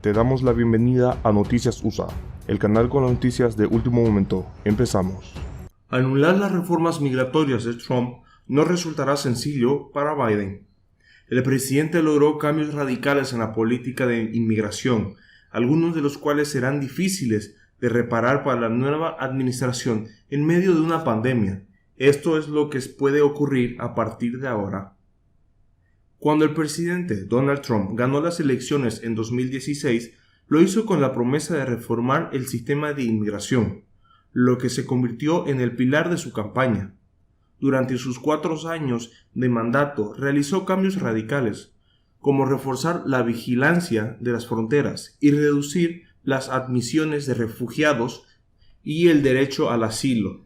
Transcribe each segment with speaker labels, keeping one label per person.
Speaker 1: Te damos la bienvenida a Noticias USA, el canal con las noticias de último momento. Empezamos. Anular las reformas migratorias de Trump no resultará sencillo para Biden. El presidente logró cambios radicales en la política de inmigración, algunos de los cuales serán difíciles de reparar para la nueva administración en medio de una pandemia. Esto es lo que puede ocurrir a partir de ahora. Cuando el presidente Donald Trump ganó las elecciones en 2016, lo hizo con la promesa de reformar el sistema de inmigración, lo que se convirtió en el pilar de su campaña. Durante sus 4 años de mandato realizó cambios radicales, como reforzar la vigilancia de las fronteras y reducir las admisiones de refugiados y el derecho al asilo.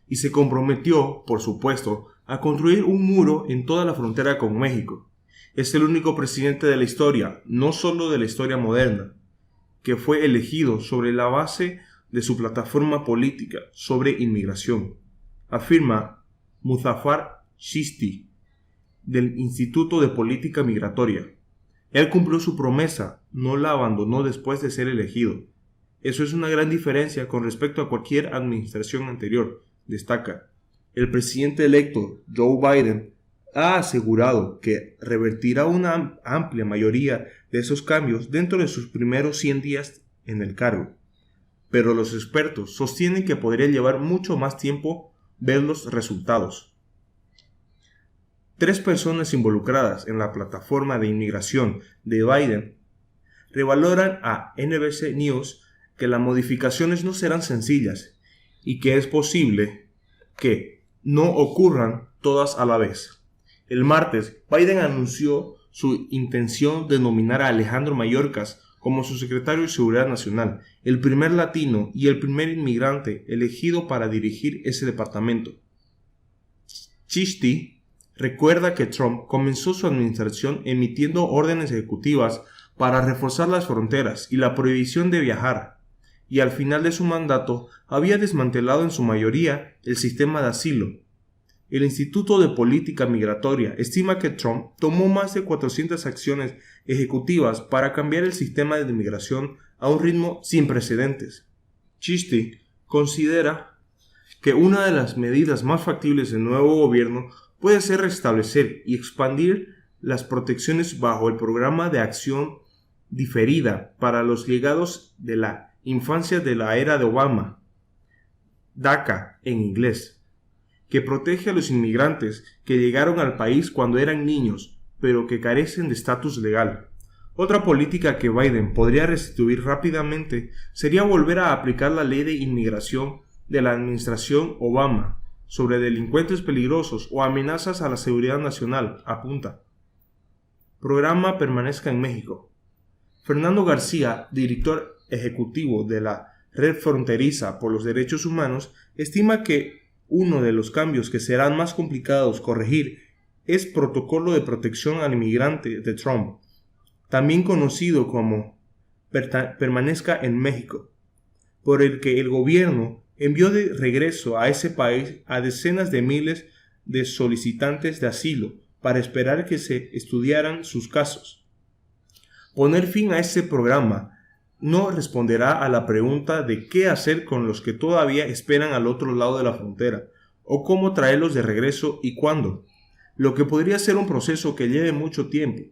Speaker 1: Y se comprometió, por supuesto, a construir un muro en toda la frontera con México. Es el único presidente de la historia, no solo de la historia moderna, que fue elegido sobre la base de su plataforma política sobre inmigración, afirma Muzaffar Chishti, del Instituto de Política Migratoria. Él cumplió su promesa, no la abandonó después de ser elegido. Eso es una gran diferencia con respecto a cualquier administración anterior, destaca. El presidente electo, Joe Biden, ha asegurado que revertirá una amplia mayoría de esos cambios dentro de sus primeros 100 días en el cargo. Pero los expertos sostienen que podría llevar mucho más tiempo ver los resultados. 3 personas involucradas en la plataforma de inmigración de Biden revaloran a NBC News que las modificaciones no serán sencillas y que es posible que no ocurran todas a la vez. El martes, Biden anunció su intención de nominar a Alejandro Mayorkas como su secretario de Seguridad Nacional, el primer latino y el primer inmigrante elegido para dirigir ese departamento. Chishti recuerda que Trump comenzó su administración emitiendo órdenes ejecutivas para reforzar las fronteras y la prohibición de viajar, y al final de su mandato había desmantelado en su mayoría el sistema de asilo. El Instituto de Política Migratoria estima que Trump tomó más de 400 acciones ejecutivas para cambiar el sistema de inmigración a un ritmo sin precedentes. Chishti considera que una de las medidas más factibles del nuevo gobierno puede ser restablecer y expandir las protecciones bajo el Programa de Acción Diferida para los Llegados de la Infancia de la Era de Obama, DACA en inglés, que protege a los inmigrantes que llegaron al país cuando eran niños, pero que carecen de estatus legal. Otra política que Biden podría restituir rápidamente sería volver a aplicar la ley de inmigración de la administración Obama sobre delincuentes peligrosos o amenazas a la seguridad nacional, apunta. Programa Permanezca en México. Fernando García, director ejecutivo de la Red Fronteriza por los Derechos Humanos, estima que uno de los cambios que serán más complicados corregir es Protocolo de Protección al Inmigrante de Trump, también conocido como Permanezca en México, por el que el gobierno envió de regreso a ese país a decenas de miles de solicitantes de asilo para esperar que se estudiaran sus casos. Poner fin a ese programa no responderá a la pregunta de qué hacer con los que todavía esperan al otro lado de la frontera, o cómo traerlos de regreso y cuándo, lo que podría ser un proceso que lleve mucho tiempo,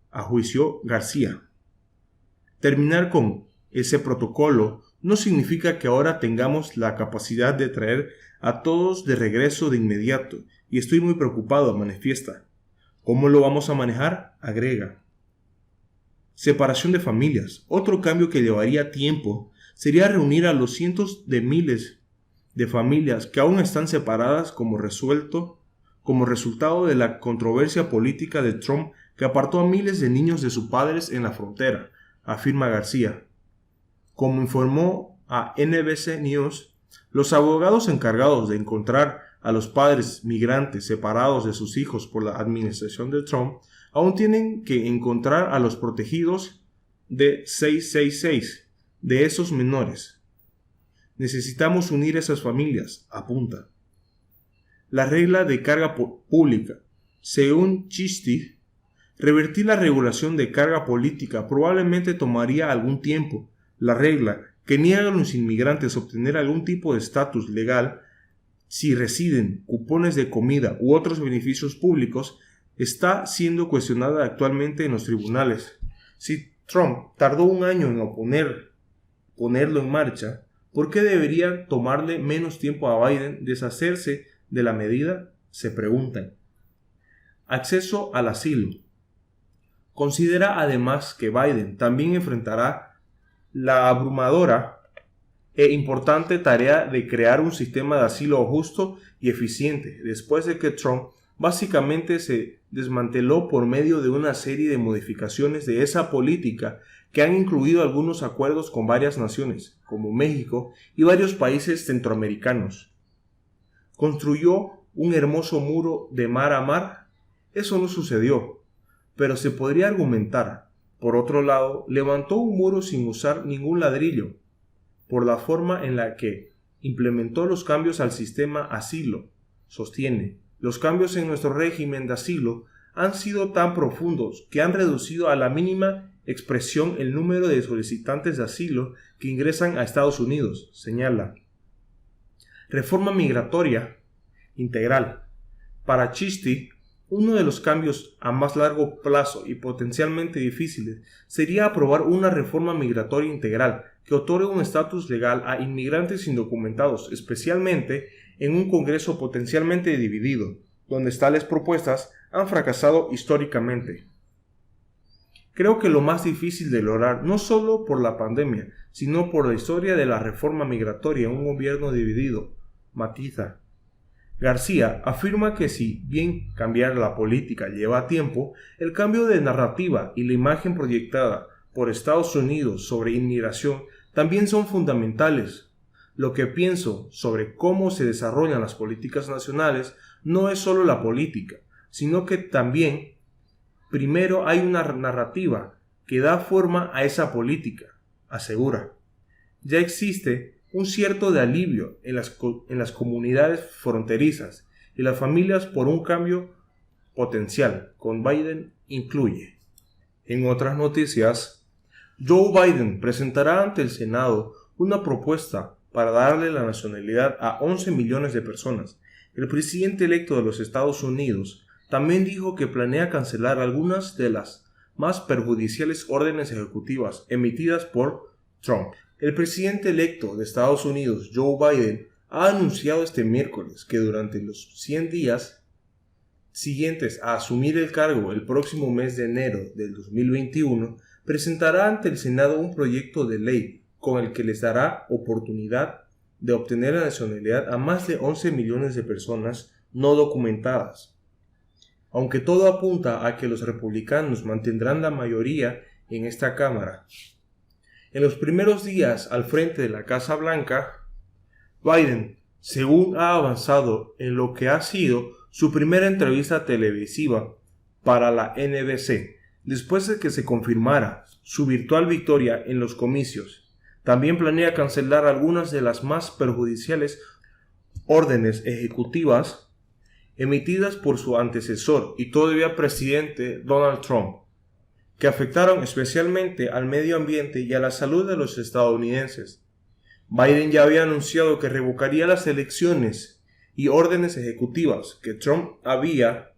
Speaker 1: ajuició García. Terminar con ese protocolo no significa que ahora tengamos la capacidad de traer a todos de regreso de inmediato, y estoy muy preocupado, manifiesta. ¿Cómo lo vamos a manejar?, agrega. Separación de familias. Otro cambio que llevaría tiempo sería reunir a los cientos de miles de familias que aún están separadas como resultado de la controversia política de Trump que apartó a miles de niños de sus padres en la frontera, afirma García. Como informó a NBC News, los abogados encargados de encontrar a los padres migrantes separados de sus hijos por la administración de Trump aún tienen que encontrar a los protegidos de 666 de esos menores. Necesitamos unir esas familias, apunta. La regla de carga pública. Según Chishti, Revertir la regulación de carga política probablemente tomaría algún tiempo. La regla que niega a los inmigrantes obtener algún tipo de estatus legal si residen, cupones de comida u otros beneficios públicos está siendo cuestionada actualmente en los tribunales. Si Trump tardó un año en ponerlo en marcha, ¿por qué debería tomarle menos tiempo a Biden deshacerse de la medida? Se preguntan. Acceso al asilo. Considera además que Biden también enfrentará la abrumadora e importante tarea de crear un sistema de asilo justo y eficiente, después de que Trump básicamente se desmanteló por medio de una serie de modificaciones de esa política que han incluido algunos acuerdos con varias naciones, como México y varios países centroamericanos. ¿Construyó un hermoso muro de mar a mar? Eso no sucedió, pero se podría argumentar. Por otro lado, levantó un muro sin usar ningún ladrillo, por la forma en la que implementó los cambios al sistema asilo. Sostiene, los cambios en nuestro régimen de asilo han sido tan profundos que han reducido a la mínima expresión el número de solicitantes de asilo que ingresan a Estados Unidos, señala. Reforma migratoria integral. Para Christie, uno de los cambios a más largo plazo y potencialmente difíciles sería aprobar una reforma migratoria integral que otorgue un estatus legal a inmigrantes indocumentados, especialmente en un Congreso potencialmente dividido, donde tales propuestas han fracasado históricamente. Creo que lo más difícil de lograr, no solo por la pandemia, sino por la historia de la reforma migratoria en un gobierno dividido, matiza. García afirma que si bien cambiar la política lleva tiempo, el cambio de narrativa y la imagen proyectada por Estados Unidos sobre inmigración también son fundamentales. Lo que pienso sobre cómo se desarrollan las políticas nacionales no es solo la política, sino que también primero hay una narrativa que da forma a esa política, asegura. Ya existe un cierto de alivio en las comunidades fronterizas y las familias por un cambio potencial, con Biden incluye. En otras noticias, Joe Biden presentará ante el Senado una propuesta para darle la nacionalidad a 11 millones de personas. El presidente electo de los Estados Unidos también dijo que planea cancelar algunas de las más perjudiciales órdenes ejecutivas emitidas por Trump. El presidente electo de Estados Unidos, Joe Biden, ha anunciado este miércoles que durante los 100 días siguientes a asumir el cargo el próximo mes de enero del 2021, presentará ante el Senado un proyecto de ley con el que les dará oportunidad de obtener la nacionalidad a más de 11 millones de personas no documentadas. Aunque todo apunta a que los republicanos mantendrán la mayoría en esta Cámara. En los primeros días al frente de la Casa Blanca, Biden, según ha avanzado en lo que ha sido su primera entrevista televisiva para la NBC, después de que se confirmara su virtual victoria en los comicios, también planea cancelar algunas de las más perjudiciales órdenes ejecutivas emitidas por su antecesor y todavía presidente Donald Trump, que afectaron especialmente al medio ambiente y a la salud de los estadounidenses. Biden ya había anunciado que revocaría las elecciones y órdenes ejecutivas que Trump había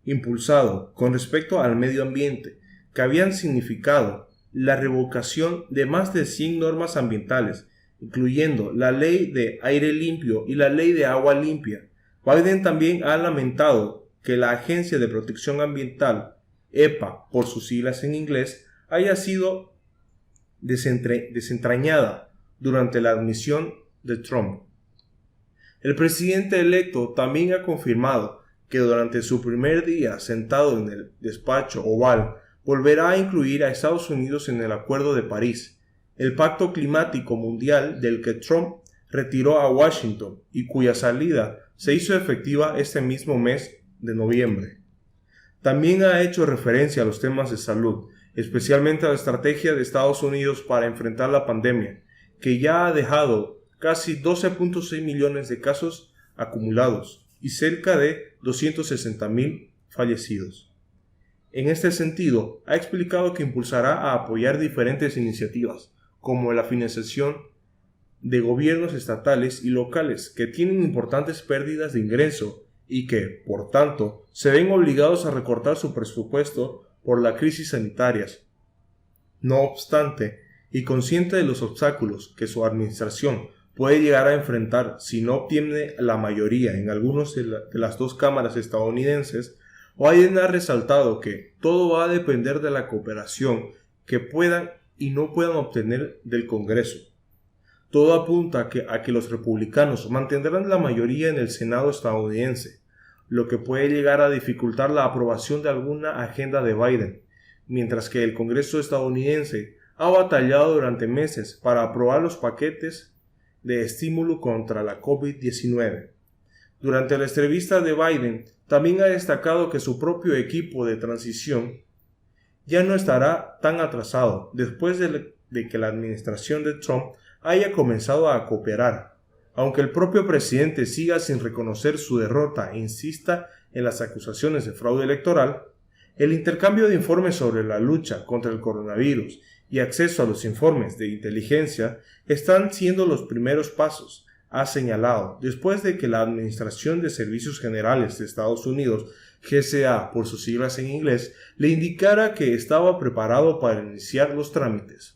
Speaker 1: impulsado con respecto al medio ambiente, que habían significado la revocación de más de 100 normas ambientales, incluyendo la Ley de Aire Limpio y la Ley de Agua Limpia. Biden también ha lamentado que la Agencia de Protección Ambiental, EPA por sus siglas en inglés, haya sido desentrañada durante la admisión de Trump. El presidente electo también ha confirmado que durante su primer día sentado en el despacho Oval volverá a incluir a Estados Unidos en el Acuerdo de París, el pacto climático mundial del que Trump retiró a Washington y cuya salida se hizo efectiva este mismo mes de noviembre. También ha hecho referencia a los temas de salud, especialmente a la estrategia de Estados Unidos para enfrentar la pandemia, que ya ha dejado casi 12.6 millones de casos acumulados y cerca de 260,000 fallecidos. En este sentido, ha explicado que impulsará a apoyar diferentes iniciativas, como la financiación de gobiernos estatales y locales que tienen importantes pérdidas de ingreso y que, por tanto, se ven obligados a recortar su presupuesto por la crisis sanitaria. No obstante, y consciente de los obstáculos que su administración puede llegar a enfrentar si no obtiene la mayoría en algunas de las dos cámaras estadounidenses, Biden ha resaltado que todo va a depender de la cooperación que puedan y no puedan obtener del Congreso. Todo apunta a que los republicanos mantendrán la mayoría en el Senado estadounidense, lo que puede llegar a dificultar la aprobación de alguna agenda de Biden, mientras que el Congreso estadounidense ha batallado durante meses para aprobar los paquetes de estímulo contra la COVID-19. Durante la entrevista de Biden, también ha destacado que su propio equipo de transición ya no estará tan atrasado después de que la administración de Trump haya comenzado a cooperar, aunque el propio presidente siga sin reconocer su derrota e insista en las acusaciones de fraude electoral. El intercambio de informes sobre la lucha contra el coronavirus y acceso a los informes de inteligencia están siendo los primeros pasos, ha señalado, después de que la Administración de Servicios Generales de Estados Unidos, GSA por sus siglas en inglés, le indicara que estaba preparado para iniciar los trámites.